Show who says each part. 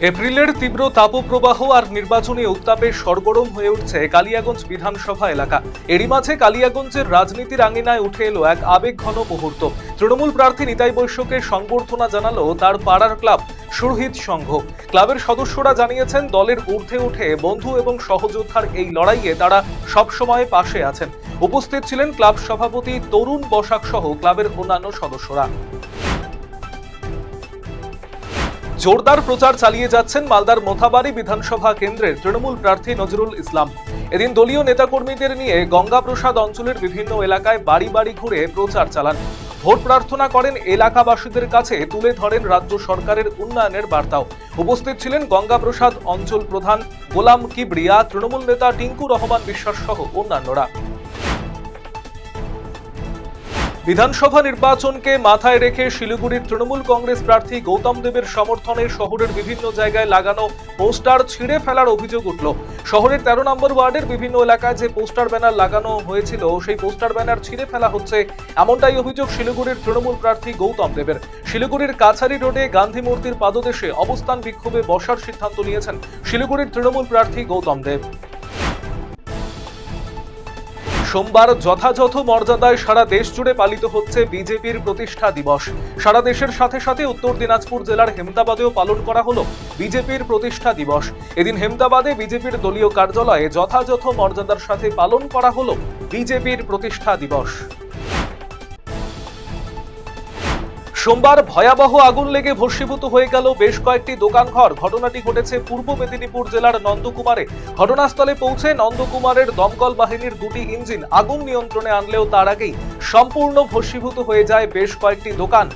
Speaker 1: এপ্রিলের তীব্র তাপপ্রবাহ আর নির্বাচনী উত্তাপে সরগরম হয়ে উঠছে কালিয়াগঞ্জ বিধানসভা এলাকা। এরই মাঝে কালিয়াগঞ্জের রাজনীতির আঙিনায় উঠে এলো এক আবেগঘন মুহূর্ত। তৃণমূল প্রার্থী নিতাই বৈশ্যকে সংবর্ধনা জানালো তার পাড়ার ক্লাব সুরহিত সংঘ। ক্লাবের সদস্যরা জানিয়েছেন, দলের ঊর্ধ্বে উঠে বন্ধু এবং সহযোদ্ধার এই লড়াইয়ে তারা সবসময় পাশে আছেন। উপস্থিত ছিলেন ক্লাব সভাপতি তরুণ বসাক সহ ক্লাবের অন্যান্য সদস্যরা। জোরদার প্রচার চালিয়ে যাচ্ছেন মালদার মোথাবাড়ি বিধানসভা কেন্দ্রের তৃণমূল প্রার্থী নজরুল ইসলাম। এদিন দলীয় নেতাকর্মীদের নিয়ে গঙ্গাপ্রসাদ অঞ্চলের বিভিন্ন এলাকায় বাড়ি বাড়ি ঘুরে প্রচার চালান। ভোট প্রার্থনা করেন, এলাকাবাসীদের কাছে তুলে ধরেন রাজ্য সরকারের উন্নয়নের বার্তাও। উপস্থিত ছিলেন গঙ্গাপ্রসাদ অঞ্চল প্রধান গোলাম কিবরিয়া, তৃণমূল নেতা টিঙ্কু রহমান বিশ্বাস সহ অন্যান্যরা। বিধানসভা নির্বাচনকে মাথায় রেখে শিলিগুড়ির তৃণমূল কংগ্রেস প্রার্থী গৌতম দেবের সমর্থনে শহরের বিভিন্ন জায়গায় লাগানো পোস্টার ছিঁড়ে ফেলার অভিযোগ উঠল। শহরের 13 নম্বর ওয়ার্ডের বিভিন্ন এলাকায় যে পোস্টার ব্যানার লাগানো হয়েছিল, সেই পোস্টার ব্যানার ছিঁড়ে ফেলা হচ্ছে, এমনটাই অভিযোগ শিলিগুড়ির তৃণমূল প্রার্থী গৌতম দেবের। শিলিগুড়ির কাছারি রোডে গান্ধী মূর্তির পাদদেশে অবস্থান বিক্ষোভে বসার সিদ্ধান্ত নিয়েছেন শিলিগুড়ির তৃণমূল প্রার্থী গৌতম দেব। সোমবার যথাযথ মর্যাদায় সারা দেশ জুড়ে পালিত হচ্ছে বিজেপির প্রতিষ্ঠা দিবস। সারা দেশের সাথে সাথে উত্তর দিনাজপুর জেলার হেমতাবাদেও পালন করা হলো বিজেপির প্রতিষ্ঠা দিবস। এদিন হেমতাবাদে বিজেপির দলীয় কার্যালয়ে যথাযথ মর্যাদার সাথে পালন করা হলো বিজেপির প্রতিষ্ঠা দিবস। সোমবার ভয়াবহ আগুন লেগে ভস্মীভূত হয়ে গেল বেশ কয়েকটি দোকানঘর। ঘটনাটি ঘটেছে পূর্ব মেদিনীপুর জেলার নন্দকুমারে। ঘটনাস্থলে পৌঁছে নন্দকুমারের দমকল বাহিনীর 2টি ইঞ্জিন আগুন নিয়ন্ত্রণে আনলেও তার আগেই সম্পূর্ণ ভস্মীভূত হয়ে যায় বেশ কয়েকটি দোকান।